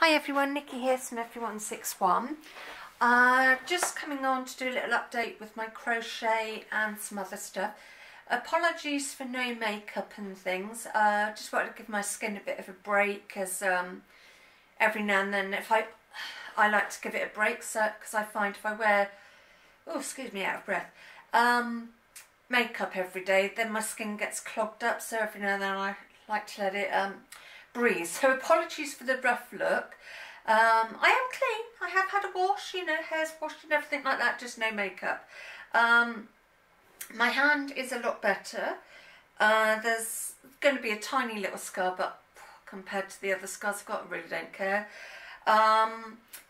Hi everyone, Nikki here from TFW just coming on to do a little update with my crochet and some other stuff. Apologies for no makeup and things. Just wanted to give my skin a bit of a break, because every now and then I like to give it a break, because I find if I wear, oh excuse me, out of breath, makeup every day, then my skin gets clogged up, so every now and then I like to let it breathe. So apologies for the rough look. I am clean. I have had a wash, you know, hair's washed and everything like that, just no makeup. My hand is a lot better. There's going to be a tiny little scar, but compared to the other scars I've got, I really don't care.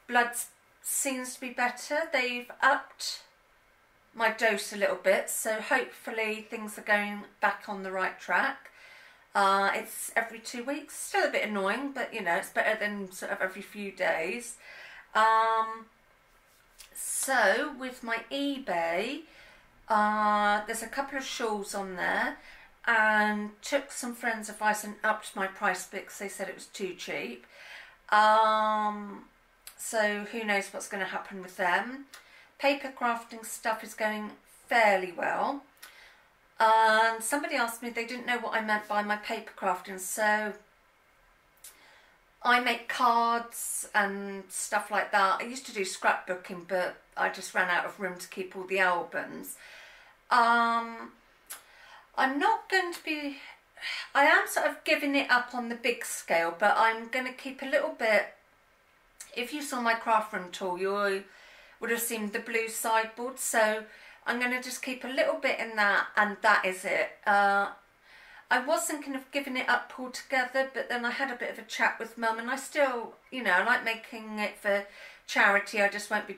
Blood seems to be better. They've upped my dose a little bit, so hopefully things are going back on the right track. It's every 2 weeks, still a bit annoying, but you know, it's better than sort of every few days. So with my eBay, there's a couple of shawls on there, and took some friends' advice and upped my price because they said it was too cheap. So who knows what's going to happen with them. Paper crafting stuff is going fairly well. Somebody asked me, they didn't know what I meant by my paper crafting, so I make cards and stuff like that. I used to do scrapbooking, but I just ran out of room to keep all the albums. I'm not going to be, I am sort of giving it up on the big scale, but I'm going to keep a little bit. If you saw my craft room tool, you would have seen the blue sideboard, so I'm going to just keep a little bit in that, and that is it. I was thinking of giving it up altogether, but then I had a bit of a chat with Mum, and I still, you know, I like making it for charity. I just won't be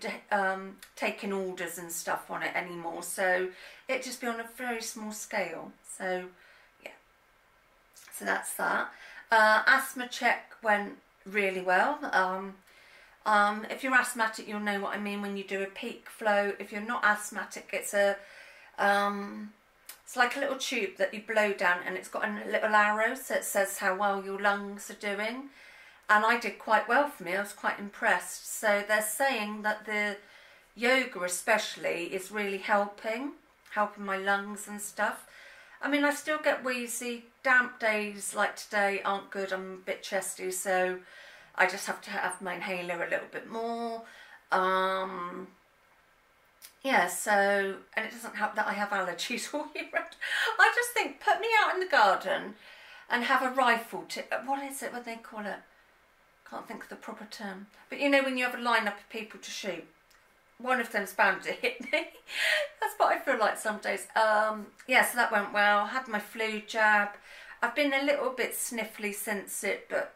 taking orders and stuff on it anymore, so it'd just be on a very small scale. So yeah, so that's that. Asthma check went really well. If you're asthmatic, you'll know what I mean when you do a peak flow. If you're not asthmatic, it's a it's like a little tube that you blow down, and it's got a little arrow, so it says how well your lungs are doing. And I did quite well for me. I was quite impressed. So they're saying that the yoga especially is really helping my lungs and stuff. I mean, I still get wheezy. Damp days like today aren't good. I'm a bit chesty, so I just have to have my inhaler a little bit more. Yeah, so, and it doesn't help that I have allergies all year round. I just think, put me out in the garden and have a rifle to, what is it, what they call it? Can't think of the proper term. But you know, when you have a lineup of people to shoot, one of them's bound to hit me. That's what I feel like some days. Yeah, so that went well. Had my flu jab. I've been a little bit sniffly since it, but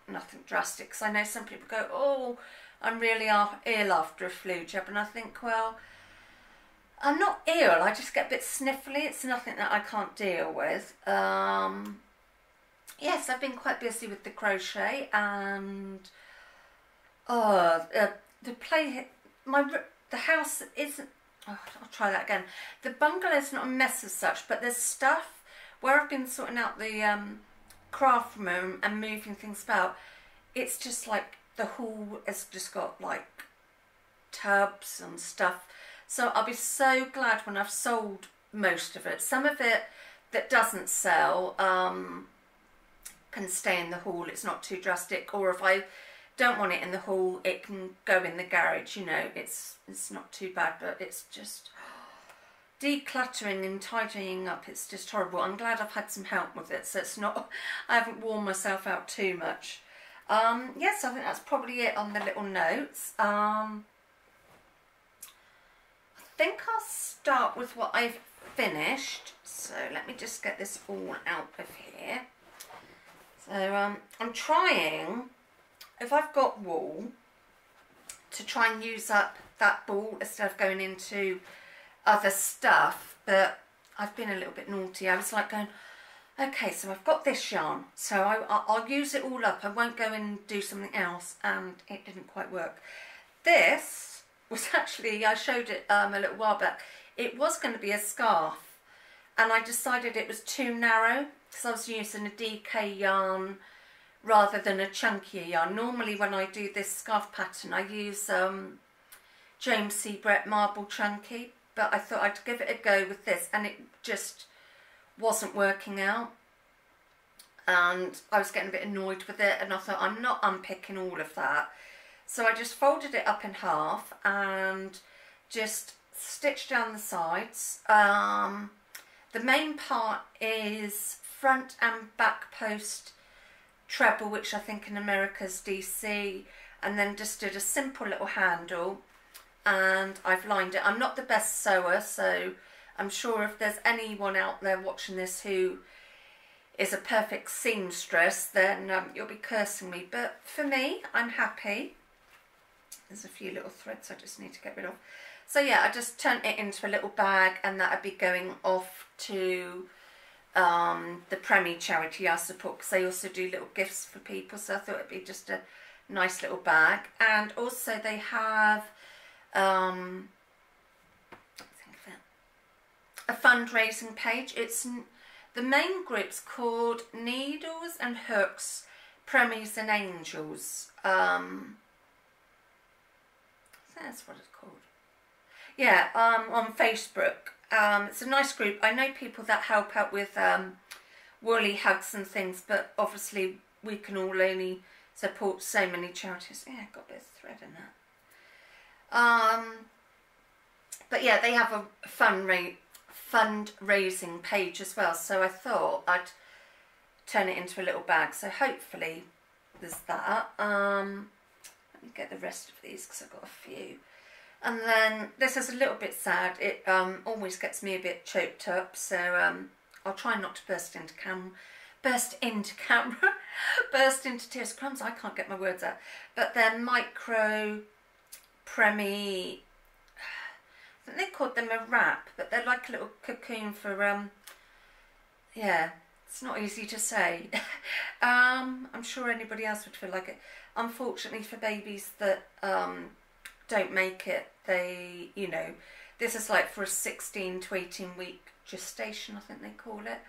nothing drastic, because I know some people go, oh, I'm really ill after a flu jab, and I think, well, I'm not ill, I just get a bit sniffly. It's nothing that I can't deal with. Yes, I've been quite busy with the crochet, and the house isn't, oh, I'll try that again. The bungalow's not a mess as such, but there's stuff where I've been sorting out the craft room and moving things about. It's just like the hall has just got like tubs and stuff, so I'll be so glad when I've sold most of it. Some of it that doesn't sell can stay in the hall. It's not too drastic, or if I don't want it in the hall, it can go in the garage, you know. It's not too bad, but it's just decluttering and tidying up, it's just horrible. I'm glad I've had some help with it, so it's not, I haven't worn myself out too much. Yes, I think that's probably it on the little notes. I think I'll start with what I've finished, so let me just get this all out of here. So I'm trying, if I've got wool, to try and use up that ball instead of going into other stuff, but I've been a little bit naughty. I was like going, okay, so I've got this yarn, so I'll use it all up. I won't go and do something else, and it didn't quite work. This was actually, I showed it a little while back. It was going to be a scarf, and I decided it was too narrow, because I was using a DK yarn rather than a chunkier yarn. Normally when I do this scarf pattern I use James C. Brett Marble Chunky, but I thought I'd give it a go with this and it just wasn't working out. And I was getting a bit annoyed with it and I thought I'm not unpicking all of that. So I just folded it up in half and just stitched down the sides. The main part is front and back post treble, which I think in America's DC, and then just did a simple little handle and I've lined it. I'm not the best sewer, so I'm sure if there's anyone out there watching this who is a perfect seamstress, then you'll be cursing me, but for me, I'm happy. There's a few little threads I just need to get rid of. So yeah, I just turned it into a little bag and that would be going off to the Premie charity I support, because they also do little gifts for people, so I thought it'd be just a nice little bag. And also they have a fundraising page. It's the main group's called Needles and Hooks, Premies and Angels. That's what it's called. Yeah, on Facebook. It's a nice group. I know people that help out with woolly hugs and things, but obviously we can all only support so many charities. Yeah, got a bit of thread in that. But yeah, they have a fundraising page as well, so I thought I'd turn it into a little bag. So hopefully there's that. Let me get the rest of these because I've got a few. And then this is a little bit sad. It always gets me a bit choked up, so I'll try not to burst into tears. Crumbs, I can't get my words out. But they're micro Premie. I think they called them a wrap, but they're like a little cocoon for yeah, it's not easy to say. I'm sure anybody else would feel like it. Unfortunately for babies that don't make it, they, you know, this is like for a 16 to 18 week gestation, I think they call it.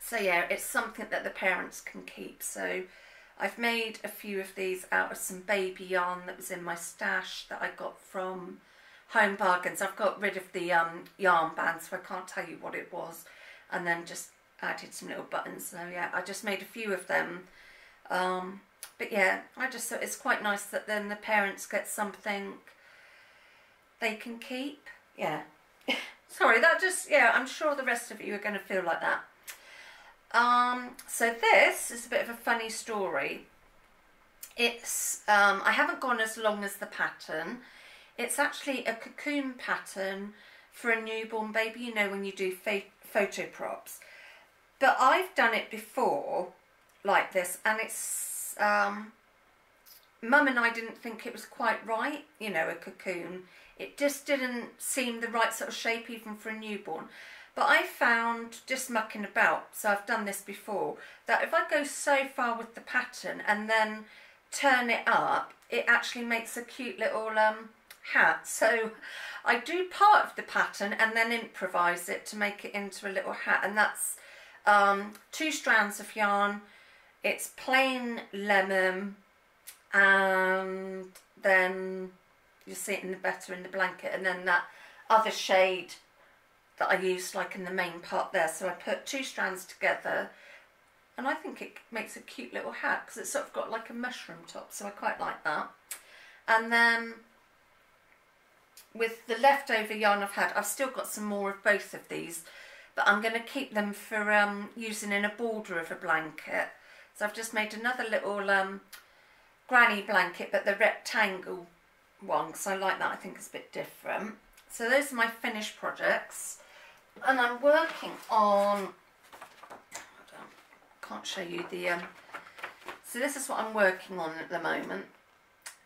So yeah, it's something that the parents can keep. So I've made a few of these out of some baby yarn that was in my stash that I got from Home Bargains. I've got rid of the yarn band, so I can't tell you what it was, and then just added some little buttons. So yeah, I just made a few of them. But yeah, I just thought it's quite nice that then the parents get something they can keep. Yeah. Sorry, that just, yeah, I'm sure the rest of you are going to feel like that. So this is a bit of a funny story. It's, I haven't gone as long as the pattern. It's actually a cocoon pattern for a newborn baby, you know, when you do photo props. But I've done it before like this, and it's, Mum and I didn't think it was quite right, you know, a cocoon. It just didn't seem the right sort of shape even for a newborn. But I found, just mucking about, so I've done this before, that if I go so far with the pattern and then turn it up, it actually makes a cute little hat. So I do part of the pattern and then improvise it to make it into a little hat. And that's 2 strands of yarn. It's plain lemon, and then you see it in the better in the blanket, and then that other shade that I used like in the main part there. So I put 2 strands together, and I think it makes a cute little hat because it's sort of got like a mushroom top, so I quite like that. And then with the leftover yarn I've had, I've still got some more of both of these, but I'm going to keep them for using in a border of a blanket. So I've just made another little granny blanket, but the rectangle one, because I like that. I think it's a bit different. So those are my finished projects, and I'm working on, I can't show you the, so this is what I'm working on at the moment,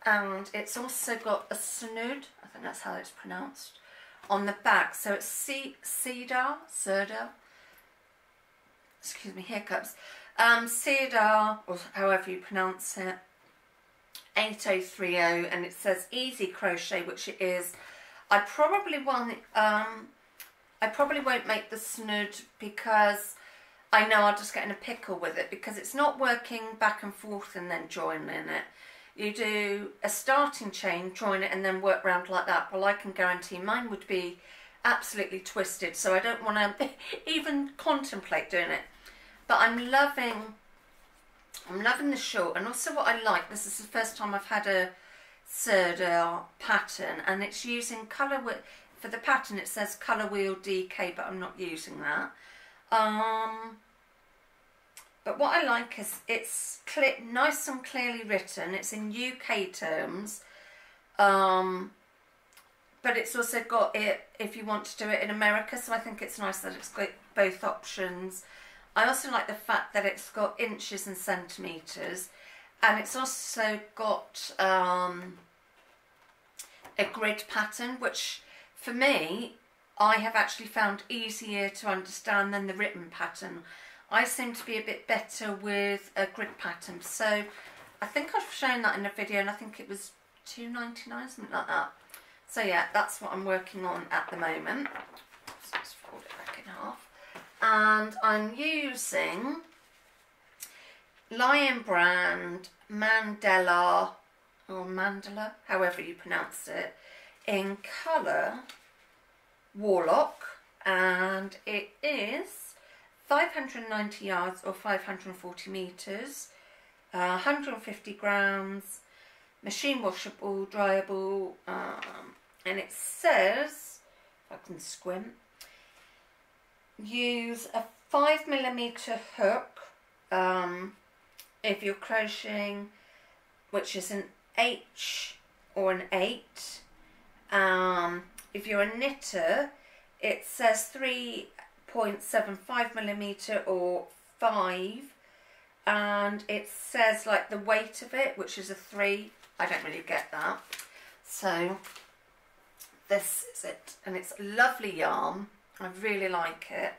and it's also got a snood, I think that's how it's pronounced, on the back. So it's cedar, excuse me, hiccups, cedar, or however you pronounce it, 8030, and it says easy crochet, which it is. I probably won't make the snood because I know I'll just get in a pickle with it because it's not working back and forth and then joining it. You do a starting chain, join it and then work round like that. Well, I can guarantee mine would be absolutely twisted, so I don't want to even contemplate doing it. But I'm loving the shawl, and also what I like, this is the first time I've had a serger pattern, and it's using colour wheel. For the pattern it says colour wheel DK, but I'm not using that. But what I like is it's nice and clearly written. It's in UK terms, but it's also got it if you want to do it in America, so I think it's nice that it's got both options. I also like the fact that it's got inches and centimetres, and it's also got a grid pattern, which for me, I have actually found easier to understand than the written pattern. I seem to be a bit better with a grid pattern, so I think I've shown that in a video, and I think it was £2.99, something like that. So yeah, that's what I'm working on at the moment. So let's fold it back in half. And I'm using Lion Brand Mandala, or Mandala, however you pronounce it, in colour Warlock, and it is 590 yards or 540 metres, 150 grams, machine washable, dryable, and it says, if I can squint, use a 5mm hook if you're crocheting, which is an H or an 8. If you're a knitter, it says 3.75mm or 5, and it says like the weight of it, which is a 3. I don't really get that. So this is it, and it's a lovely yarn. I really like it.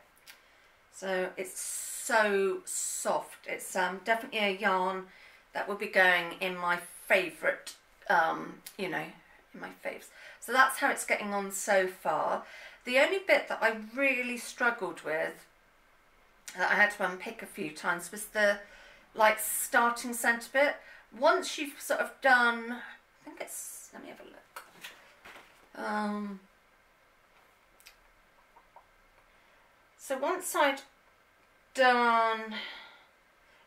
So it's so soft. It's definitely a yarn that will be going in my favourite, you know, in my faves. So that's how it's getting on so far. The only bit that I really struggled with, that I had to unpick a few times, was the like starting centre bit. Once you've sort of done, I think it's, let me have a look. So once I'd done,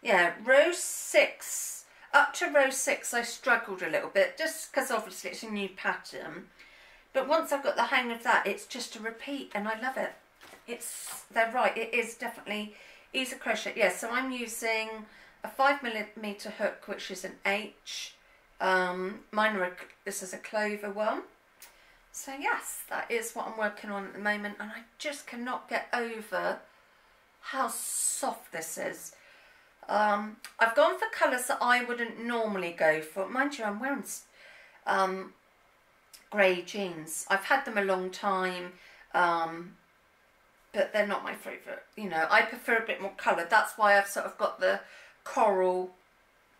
yeah, row 6, up to row 6 I struggled a little bit, just because obviously it's a new pattern. But once I've got the hang of that, it's just a repeat, and I love it. They're right, it is definitely easy crochet. Yeah, so I'm using a 5mm hook, which is an H. This is a clover one. So yes, that is what I'm working on at the moment, and I just cannot get over how soft this is. I've gone for colours that I wouldn't normally go for. Mind you, I'm wearing grey jeans. I've had them a long time, but they're not my favourite. You know, I prefer a bit more colour. That's why I've sort of got the coral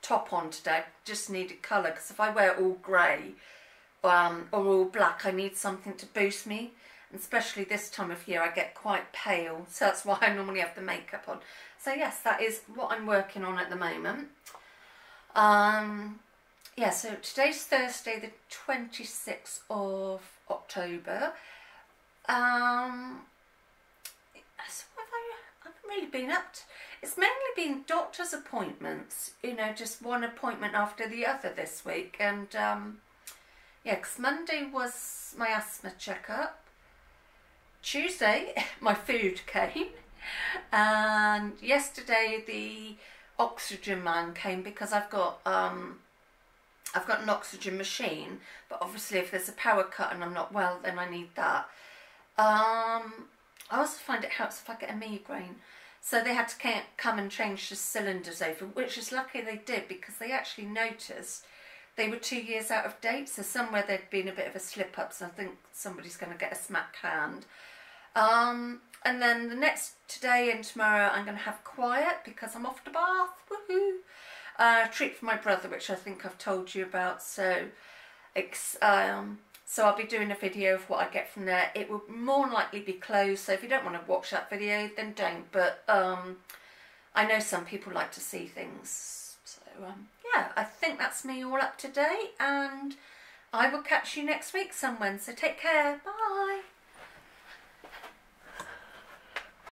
top on today. Just needed colour, because if I wear all grey or all black, I need something to boost me. And especially this time of year, I get quite pale, so that's why I normally have the makeup on. So yes, that is what I'm working on at the moment. Yeah, so today's Thursday, the 26th of October. So what have I haven't really been up to? It's mainly been doctor's appointments, you know, just one appointment after the other this week. And yeah, because Monday was my asthma checkup. Tuesday, my food came. And yesterday, the oxygen man came, because I've got an oxygen machine, but obviously if there's a power cut and I'm not well, then I need that. I also find it helps if I get a migraine. So they had to come and change the cylinders over, which is lucky they did, because they actually noticed they were 2 years out of date. So somewhere there'd been a bit of a slip up, so I think somebody's going to get a smack hand. And then today and tomorrow I'm going to have quiet, because I'm off to Bath. Woohoo! Treat for my brother, which I think I've told you about. So So I'll be doing a video of what I get from there. It will more likely be closed, so if you don't want to watch that video, then don't. But I know some people like to see things. So yeah, I think that's me all up to date, and I will catch you next week somewhere. So take care. Bye.